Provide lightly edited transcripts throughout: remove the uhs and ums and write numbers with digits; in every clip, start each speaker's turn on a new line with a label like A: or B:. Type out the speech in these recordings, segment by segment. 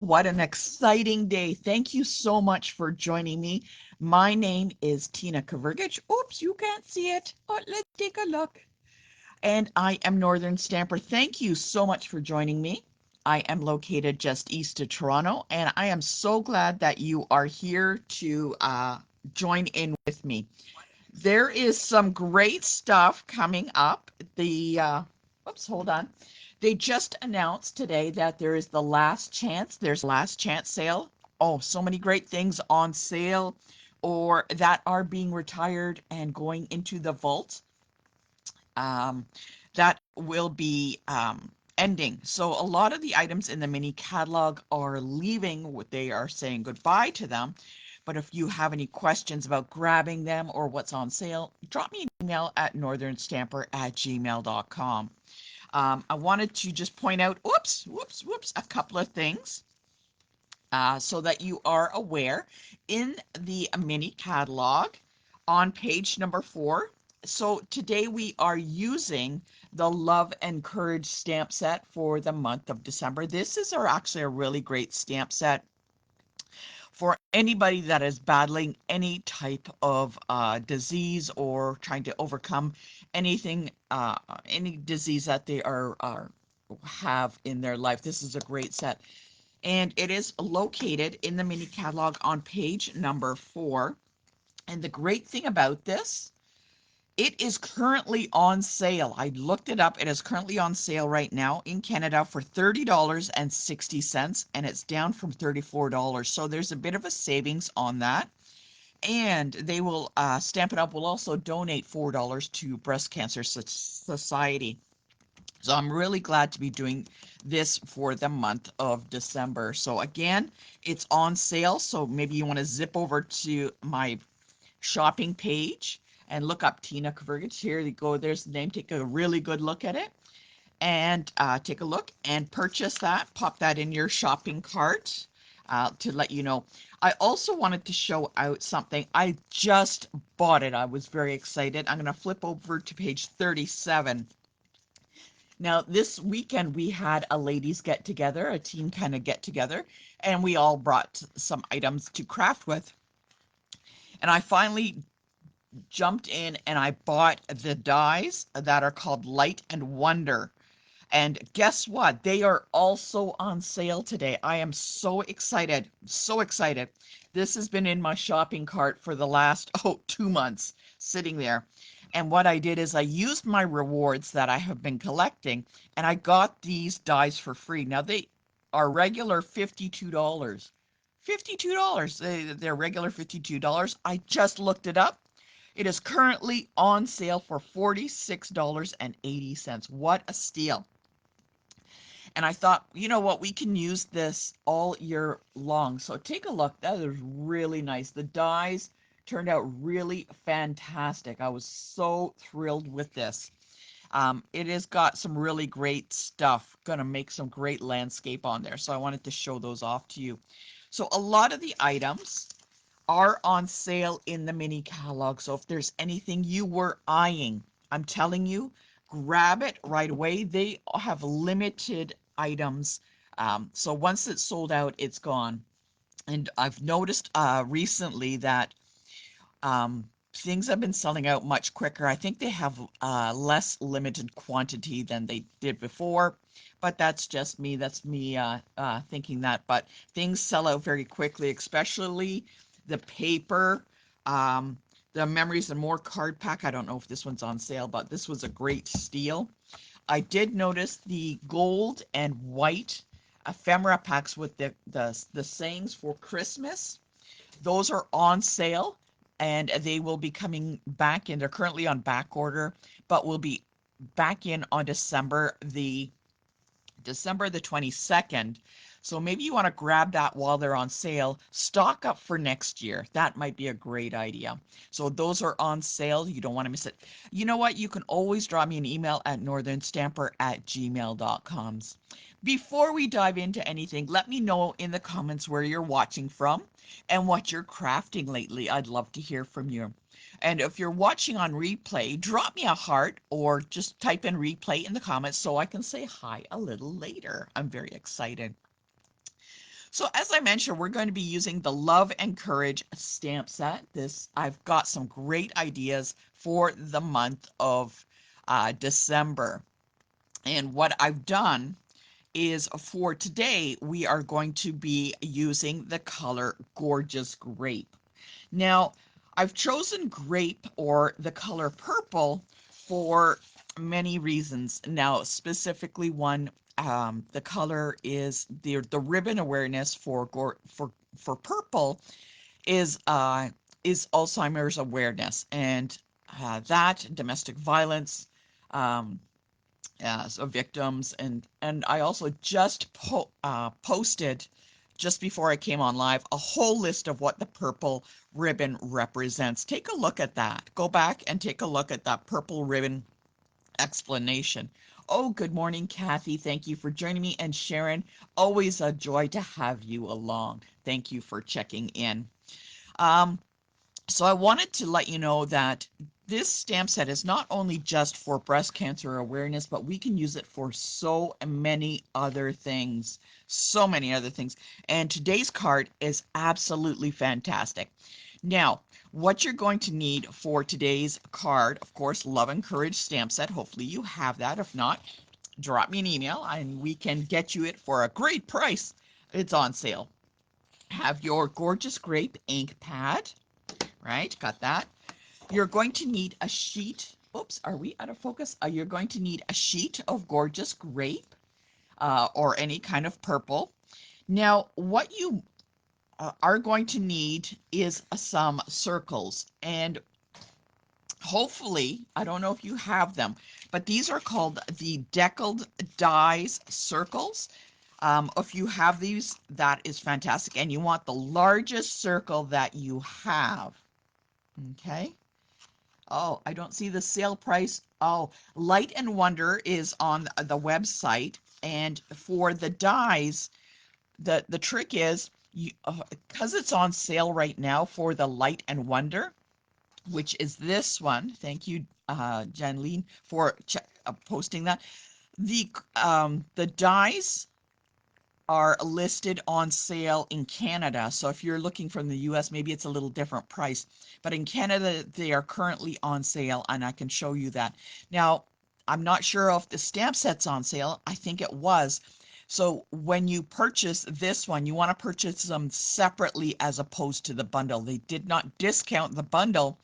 A: What an exciting day. Thank you so much for joining me. My name is Tina Kavirgich. Oops, you can't see it, but let's take a look. And I am Northern Stamper. Thank you so much for joining me. I am located just east of Toronto, and I am so glad that you are here to join in with me. There is some great stuff coming up. Oops, hold on. They just announced today that there is the last chance. There's last chance sale. Oh, so many great things on sale or that are being retired and going into the vault. Um, that will be ending. So a lot of the items in the mini catalog are leaving. They are saying goodbye to them. But if you have any questions about grabbing them or what's on sale, drop me an email at northernstamper@gmail.com. I wanted to just point out, whoops, a couple of things so that you are aware. In the mini catalog on page number 4, so today we are using the Love and Courage stamp set for the month of December. This is actually a really great stamp set for anybody that is battling any type of disease or trying to overcome anything, any disease that they are have in their life. This is a great set, and it is located in the mini catalog on page number 4. And the great thing about this, it is currently on sale. I looked it up. It is currently on sale right now in Canada for $30.60, and it's down from $34. So there's a bit of a savings on that. And they will Stamp It Up will also donate $4 to Breast Cancer Society. So I'm really glad to be doing this for the month of December. So again, it's on sale. So maybe you want to zip over to my shopping page and look up Tina Kavirgich. Here you go. There's the name. Take a really good look at it and take a look and purchase that. Pop that in your shopping cart to let you know. I also wanted to show out something. I just bought it. I was very excited. I'm going to flip over to page 37. Now, this weekend we had a ladies get together, a team kind of get together, and we all brought some items to craft with. And I finally jumped in and I bought the dies that are called Light and Wonder. And guess what? They are also on sale today. I am so excited, so excited. This has been in my shopping cart for the last 2 months, sitting there. And what I did is I used my rewards that I have been collecting, and I got these dies for free. Now they are regular $52. $52. They're regular $52. I just looked it up. It is currently on sale for $46.80. What a steal. And I thought, you know what, we can use this all year long. So take a look. That is really nice. The dies turned out really fantastic. I was so thrilled with this. It has got some really great stuff. Gonna make some great landscape on there. So I wanted to show those off to you. So a lot of the items are on sale in the mini catalog. So if there's anything you were eyeing, I'm telling you, grab it right away. They have limited items. So once it's sold out, it's gone. And I've noticed recently that things have been selling out much quicker. I think they have less limited quantity than they did before, but that's just me. That's me thinking that. But things sell out very quickly, especially the paper, um, the Memories and More card pack. I don't know if this one's on sale, but this was a great steal. I did notice the gold and white ephemera packs with the sayings for Christmas. Those are on sale and they will be coming back in. They're currently on back order, but will be back in on December the 22nd. So maybe you want to grab that while they're on sale. Stock up for next year. That might be a great idea. So those are on sale. You don't want to miss it. You know what? You can always drop me an email at northernstamper@gmail.com. Before we dive into anything, let me know in the comments where you're watching from and what you're crafting lately. I'd love to hear from you. And if you're watching on replay, drop me a heart or just type in replay in the comments so I can say hi a little later. I'm very excited. So as I mentioned, we're going to be using the Love and Courage stamp set. I've got some great ideas for the month of December. And what I've done is for today, we are going to be using the color Gorgeous Grape. Now, I've chosen grape or the color purple for many reasons. Now, specifically one, the color is the ribbon awareness for purple is Alzheimer's awareness, and that domestic violence. So victims, and I also just posted just before I came on live a whole list of what the purple ribbon represents. Take a look at that. Go back and take a look at that purple ribbon explanation. Oh, good morning, Kathy. Thank you for joining me. And Sharon, always a joy to have you along. Thank you for checking in. So I wanted to let you know that this stamp set is not only just for breast cancer awareness, but we can use it for so many other things. So many other things. And today's card is absolutely fantastic. Now, what you're going to need for today's card, of course, Love and Courage stamp set. Hopefully you have that. If not, drop me an email and we can get you it for a great price. It's on sale. Have your Gorgeous Grape ink pad, right? Got that. You're going to need a sheet. Oops, are we out of focus? You're going to need a sheet of Gorgeous Grape or any kind of purple. Now, what you are going to need is some circles, and hopefully, I don't know if you have them, but these are called the Deckled Dies circles. If you have these, that is fantastic, and you want the largest circle that you have. Okay. Oh, I don't see the sale price. Oh, Light and Wonder is on the website, and for the dies, the trick is you because it's on sale right now for the Light and Wonder, which is this one. Thank you, Janine, for posting that. The dies are listed on sale in Canada. So if you're looking from the US, maybe it's a little different price. But in Canada, they are currently on sale, and I can show you that. Now, I'm not sure if the stamp set's on sale. I think it was. So when you purchase this one, you want to purchase them separately as opposed to the bundle. They did not discount the bundle,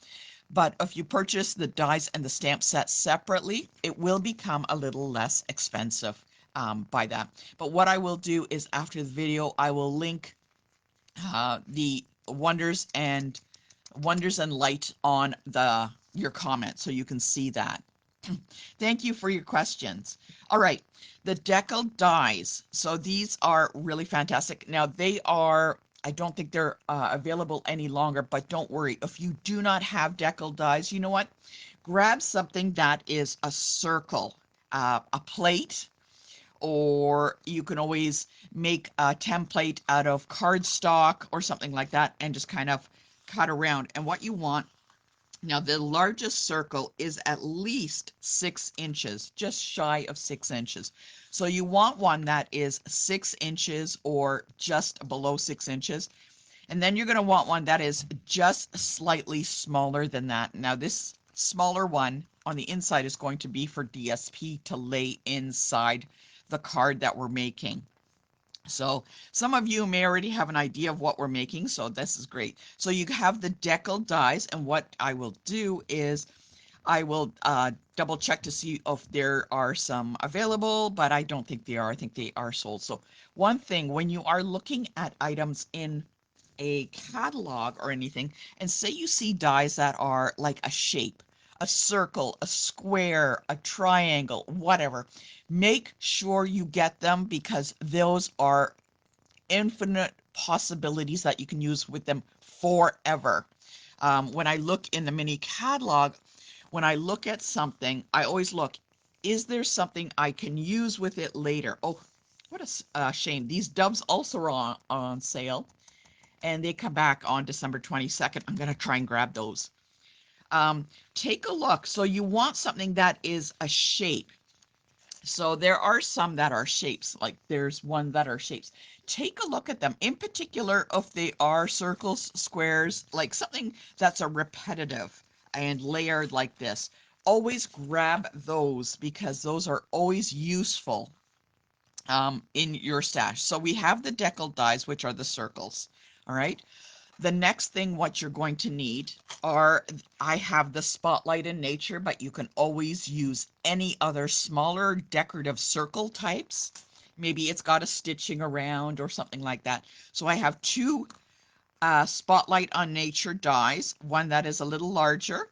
A: but if you purchase the dies and the stamp set separately, it will become a little less expensive by that. But what I will do is after the video, I will link the Wonders and Light on your comment so you can see that. Thank you for your questions. All right, the Deckled dies. So these are really fantastic. Now they are, I don't think they're available any longer, but don't worry. If you do not have Deckled dies, you know what? Grab something that is a circle, a plate, or you can always make a template out of cardstock or something like that and just kind of cut around. And what you want now, the largest circle is at least 6 inches, just shy of 6 inches. So you want one that is 6 inches or just below 6 inches. And then you're going to want one that is just slightly smaller than that. Now, this smaller one on the inside is going to be for DSP to lay inside the card that we're making. So some of you may already have an idea of what we're making, so this is great. So you have the Deckled dies, and what I will do is I will double check to see if there are some available, but I don't think they are. I think they are sold. So one thing, when you are looking at items in a catalog or anything, and say you see dies that are like a shape, a circle, a square, a triangle, whatever, make sure you get them because those are infinite possibilities that you can use with them forever. When I look in the mini catalog, when I look at something, I always look, is there something I can use with it later? Oh, what a shame. These doves also are on sale, and they come back on December 22nd. I'm going to try and grab those. Take a look. So you want something that is a shape. So there are some that are shapes, like there's one that are shapes. Take a look at them, in particular if they are circles, squares, like something that's a repetitive and layered like this. Always grab those because those are always useful in your stash. So we have the decal dies, which are the circles. All right. The next thing what you're going to need are, I have the Spotlight in Nature, but you can always use any other smaller decorative circle types. Maybe it's got a stitching around or something like that. So I have two Spotlight on Nature dies, one that is a little larger.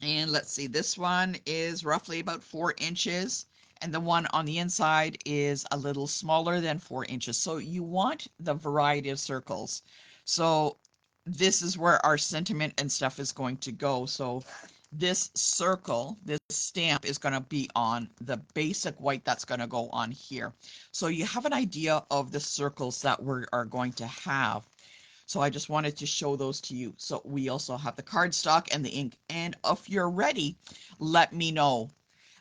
A: And let's see, this one is roughly about 4 inches. And the one on the inside is a little smaller than 4 inches. So you want the variety of circles. So this is where our sentiment and stuff is going to go. So this circle, this stamp is going to be on the basic white that's going to go on here. So you have an idea of the circles that we are going to have. So I just wanted to show those to you. So we also have the cardstock and the ink. And if you're ready, let me know.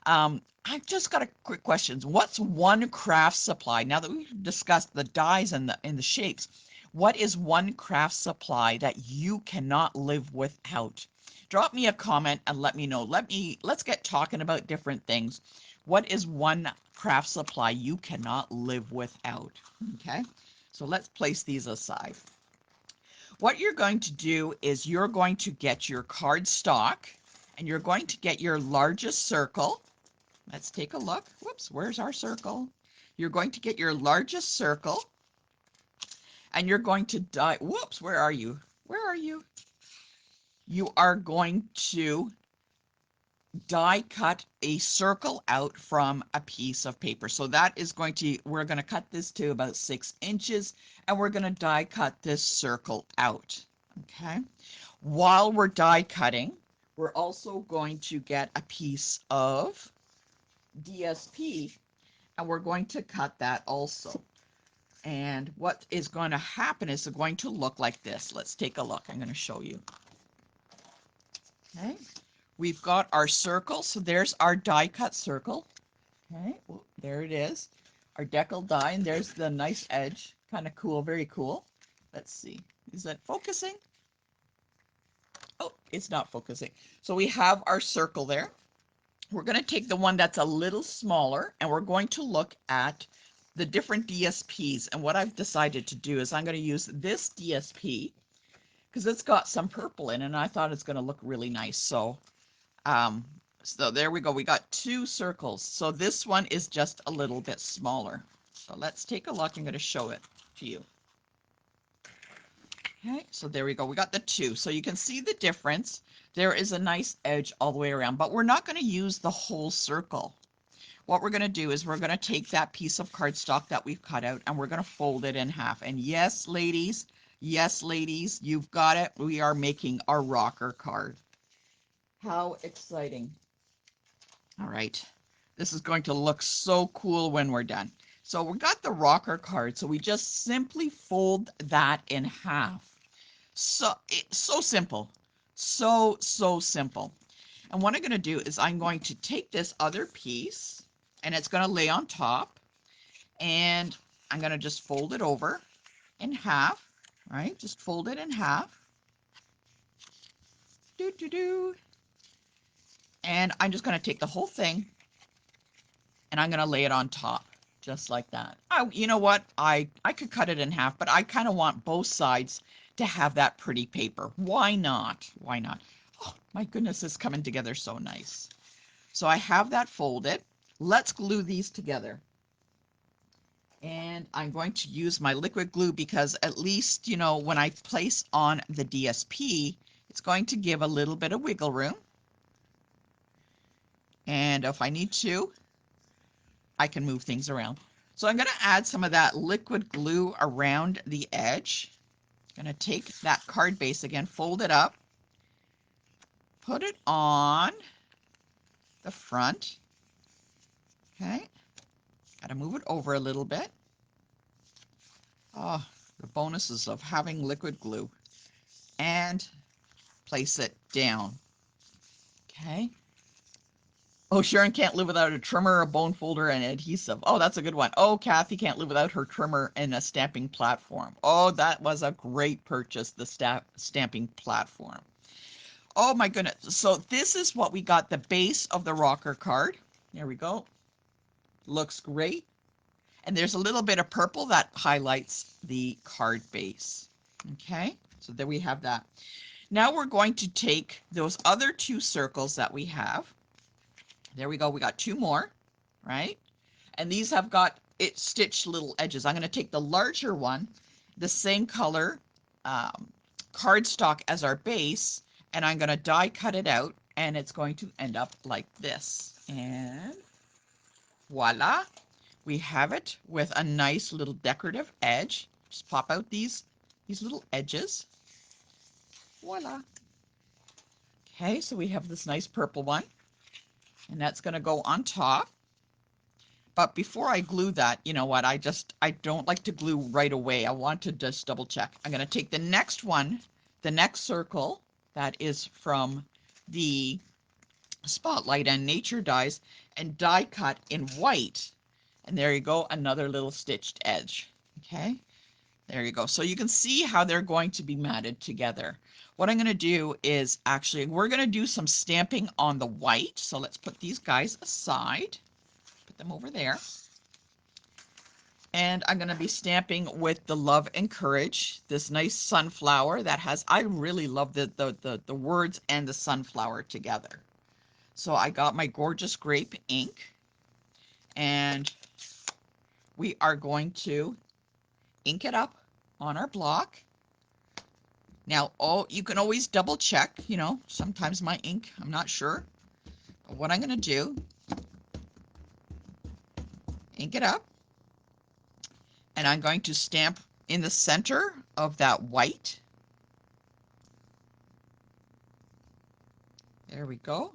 A: I've just got a quick question. What's one craft supply? Now that we've discussed the dies and the shapes, what is one craft supply that you cannot live without? Drop me a comment and let me know. Let's get talking about different things. What is one craft supply you cannot live without? Okay, so let's place these aside. What you're going to do is you're going to get your cardstock and you're going to get your largest circle. Let's take a look. Whoops, where's our circle? You're going to get your largest circle and you're going to die. Whoops, where are you? Where are you? You are going to die cut a circle out from a piece of paper. So that is going to, we're going to cut this to about 6 inches and we're going to die cut this circle out. Okay. While we're die cutting, we're also going to get a piece of DSP and we're going to cut that also. And what is going to happen is it's going to look like this. Let's take a look. I'm going to show you. Okay. We've got our circle. So there's our die cut circle. Okay. Well, there it is. Our decal die. And there's the nice edge. Kind of cool. Very cool. Let's see. Is that focusing? Oh, it's not focusing. So we have our circle there. We're going to take the one that's a little smaller and we're going to look at the different DSPs. And what I've decided to do is I'm going to use this DSP because it's got some purple in it and I thought it's going to look really nice. So there we go. We got two circles. So this one is just a little bit smaller. So let's take a look. I'm going to show it to you. Okay, so there we go. We got the two. So you can see the difference. There is a nice edge all the way around, but we're not going to use the whole circle. What we're going to do is we're going to take that piece of cardstock that we've cut out and we're going to fold it in half. And yes, ladies, you've got it. We are making our rocker card. How exciting. All right. This is going to look so cool when we're done. So we got the rocker card. So we just simply fold that in half. So it's so simple. So simple. And what I'm going to do is I'm going to take this other piece and it's going to lay on top and I'm going to just fold it over in half, right? Just fold it in half. And I'm just going to take the whole thing and I'm going to lay it on top just like that. You know what? I could cut it in half, but I kind of want both sides to have that pretty paper. Why not? Why not? Oh, my goodness, it's coming together so nice. So I have that folded. Let's glue these together. And I'm going to use my liquid glue because at least, you know, when I place on the DSP, it's going to give a little bit of wiggle room. And if I need to, I can move things around. So I'm going to add some of that liquid glue around the edge. I'm going to take that card base again, fold it up, put it on the front. Okay. Got to move it over a little bit. Oh, the bonuses of having liquid glue. And place it down. Okay. Oh, Sharon can't live without a trimmer, a bone folder, and adhesive. Oh, that's a good one. Oh, Kathy can't live without her trimmer and a stamping platform. Oh, that was a great purchase, the stamping platform. Oh my goodness. So this is what we got, the base of the rocker card. There we go. Looks great. And there's a little bit of purple that highlights the card base. Okay, so there we have that. Now we're going to take those other two circles that we have. There we go. We got two more, right? And these have got it stitched little edges. I'm going to take the larger one, the same color cardstock as our base, and I'm going to die cut it out, and it's going to end up like this. And voila, we have it with a nice little decorative edge. Just pop out these little edges. Voila. Okay, so we have this nice purple one, and that's going to go on top. But before I glue that, you know what, I don't like to glue right away. I want to just double check. I'm going to take the next one, the next circle that is from the Spotlight and Nature dies, and die cut in white. And there you go, another little stitched edge. Okay, there you go. So you can see how they're going to be matted together. What I'm going to do is actually, we're going to do some stamping on the white. So let's put these guys aside, put them over there. And I'm going to be stamping with the Love and Courage, this nice sunflower that has, I really love the words and the sunflower together. So I got my gorgeous grape ink, and we are going to ink it up on our block. Now, you can always double check, you know, sometimes my ink, I'm not sure. But what I'm going to do, ink it up, and I'm going to stamp in the center of that white. There we go.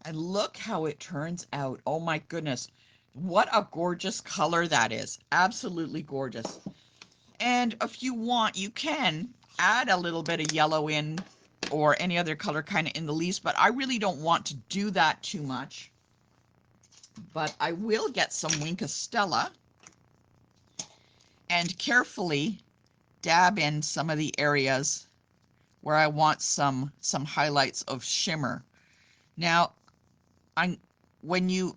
A: And look how it turns out. Oh my goodness. What a gorgeous color that is. Absolutely gorgeous. And if you want, you can add a little bit of yellow in, or any other color kind of in the leaves, but I really don't want to do that too much. But I will get some Wink of Stella and carefully dab in some of the areas where I want some highlights of shimmer. Now, when you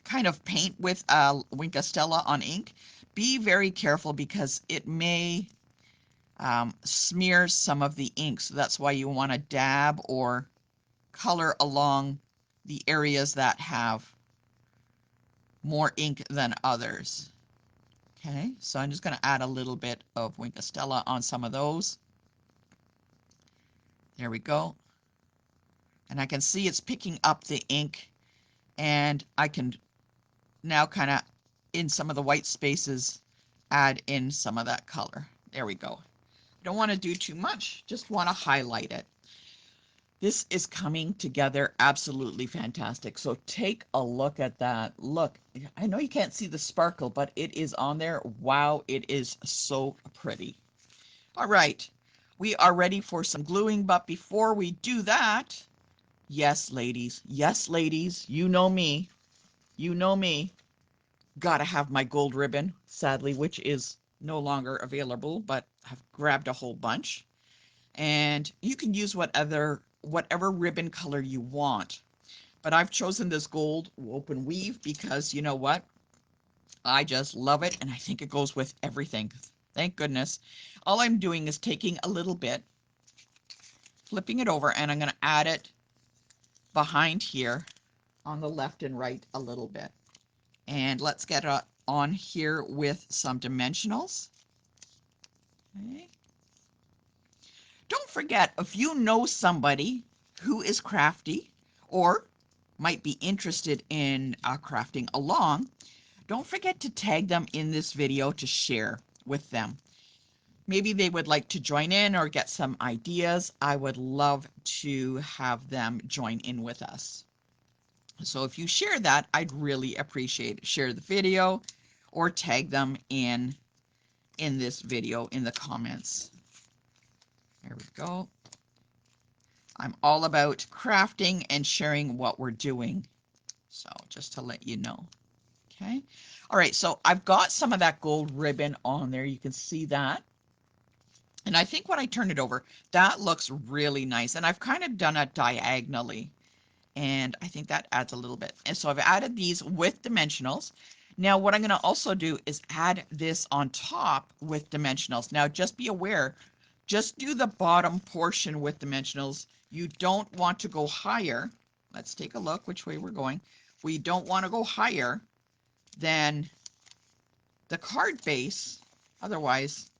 A: kind of paint with Wink of Stella on ink, be very careful because it may smear some of the ink. So that's why you want to dab or color along the areas that have more ink than others. Okay, so I'm just going to add a little bit of Wink of Stella on some of those. There we go. And I can see it's picking up the ink, and I can now kind of, in some of the white spaces, add in some of that color. There we go. Don't want to do too much, just want to highlight it. This is coming together absolutely fantastic. So take a look at that. Look, I know you can't see the sparkle, but it is on there. Wow, it is so pretty. All right, we are ready for some gluing, but before we do that, yes, ladies, you know me, gotta have my gold ribbon, sadly, which is no longer available, but I've grabbed a whole bunch. And you can use whatever ribbon color you want. But I've chosen this gold open weave because you know what? I just love it, and I think it goes with everything. Thank goodness. All I'm doing is taking a little bit, flipping it over, and I'm going to add it behind here on the left and right a little bit. And let's get on here with some dimensionals. Okay. Don't forget, if you know somebody who is crafty or might be interested in crafting along, don't forget to tag them in this video to share with them. Maybe they would like to join in or get some ideas. I would love to have them join in with us. So if you share that, I'd really appreciate it. Share the video or tag them in this video in the comments. There we go. I'm all about crafting and sharing what we're doing. So just to let you know. Okay. All right. So I've got some of that gold ribbon on there. You can see that. And I think when I turn it over, that looks really nice. And I've kind of done it diagonally. And I think that adds a little bit. And so I've added these with dimensionals. Now what I'm going to also do is add this on top with dimensionals. Now just be aware, just do the bottom portion with dimensionals. You don't want to go higher. Let's take a look which way we're going. We don't want to go higher than the card base. Otherwise,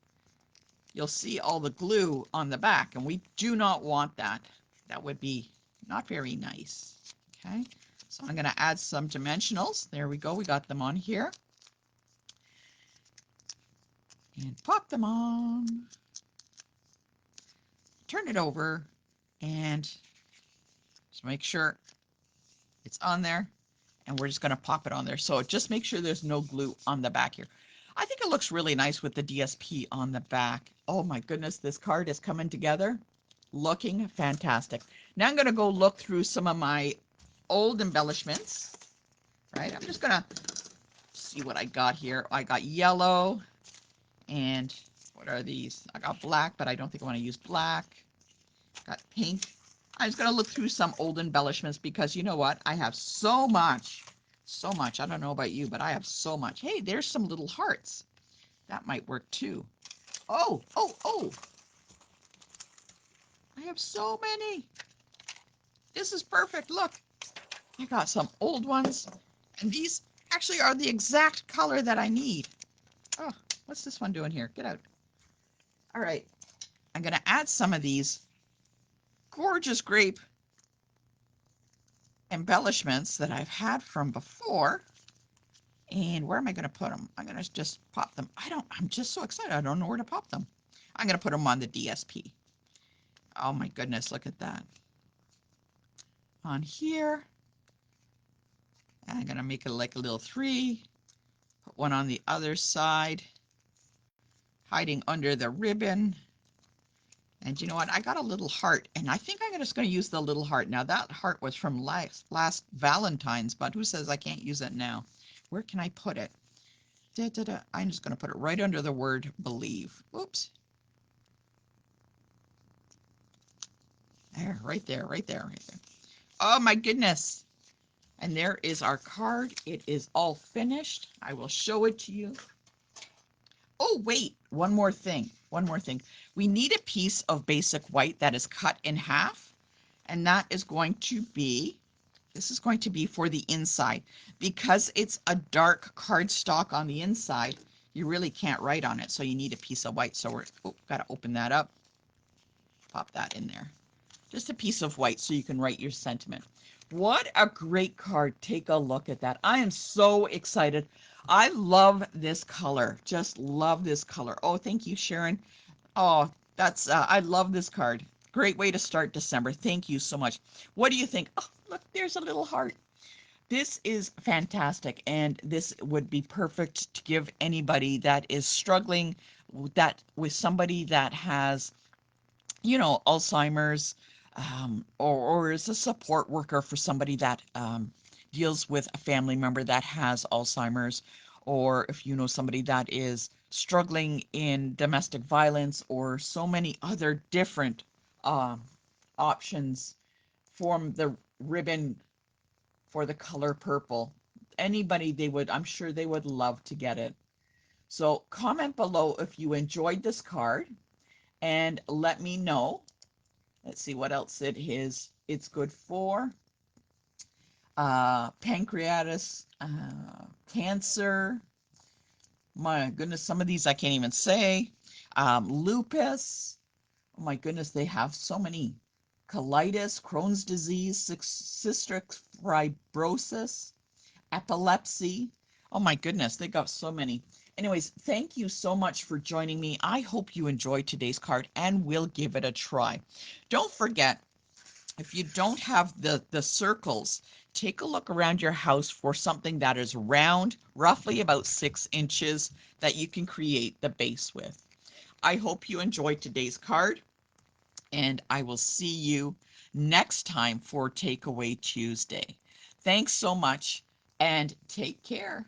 A: you'll see all the glue on the back, and we do not want that. That would be not very nice. Okay, so I'm going to add some dimensionals. There we go. We got them on here. And pop them on. Turn it over and just make sure it's on there. And we're just going to pop it on there. So just make sure there's no glue on the back here. I think it looks really nice with the DSP on the back. Oh my goodness, this card is coming together. Looking fantastic. Now I'm going to go look through some of my old embellishments. Right, I'm just going to see what I got here. I got yellow, and what are these? I got black, but I don't think I want to use black. Got pink. I'm just going to look through some old embellishments because you know what? I have so much. So much. I don't know about you, but I have so much. Hey, there's some little hearts. That might work too. Oh, oh, oh. I have so many. This is perfect. Look, I got some old ones, and these actually are the exact color that I need. Oh, what's this one doing here? Get out. All right. I'm going to add some of these gorgeous grape embellishments that I've had from before. And where am I going to put them? I'm going to just pop them. I'm just so excited. I don't know where to pop them. I'm going to put them on the DSP. Oh my goodness, look at that. On here. I'm going to make it like a little 3. Put one on the other side. Hiding under the ribbon. And you know what? I got a little heart, and I think I'm just going to use the little heart. Now that heart was from last Valentine's, but who says I can't use it now? Where can I put it? I'm just going to put it right under the word believe. Oops. There, right there, right there, right there. Oh my goodness. And there is our card. It is all finished. I will show it to you. Oh, wait, one more thing. One more thing. We need a piece of basic white that is cut in half. And that is going to be, this is going to be for the inside. Because it's a dark cardstock on the inside, you really can't write on it. So you need a piece of white. So we're got to open that up. Pop that in there. Just a piece of white so you can write your sentiment. What a great card. Take a look at that. I am so excited. I love this color. Just love this color. Oh, thank you, Sharon. Oh, that's, I love this card. Great way to start December. Thank you so much. What do you think? Oh, look, there's a little heart. This is fantastic, and this would be perfect to give anybody that is struggling with somebody that has, you know, Alzheimer's, or is a support worker for somebody that deals with a family member that has Alzheimer's, or if you know somebody that is struggling in domestic violence, or so many other different options from the ribbon for the color purple. Anybody, I'm sure they would love to get it. So comment below if you enjoyed this card and let me know. Let's see what else it is. It's good for pancreatic cancer. My goodness, some of these I can't even say. Lupus. Oh my goodness, they have so many. Colitis, Crohn's disease, cystic fibrosis, epilepsy. Oh my goodness, they got so many. Anyways, thank you so much for joining me. I hope you enjoyed today's card and will give it a try. Don't forget, if you don't have the circles, take a look around your house for something that is round, roughly about 6 inches, that you can create the base with. I hope you enjoyed today's card, and I will see you next time for Takeaway Tuesday. Thanks so much and take care.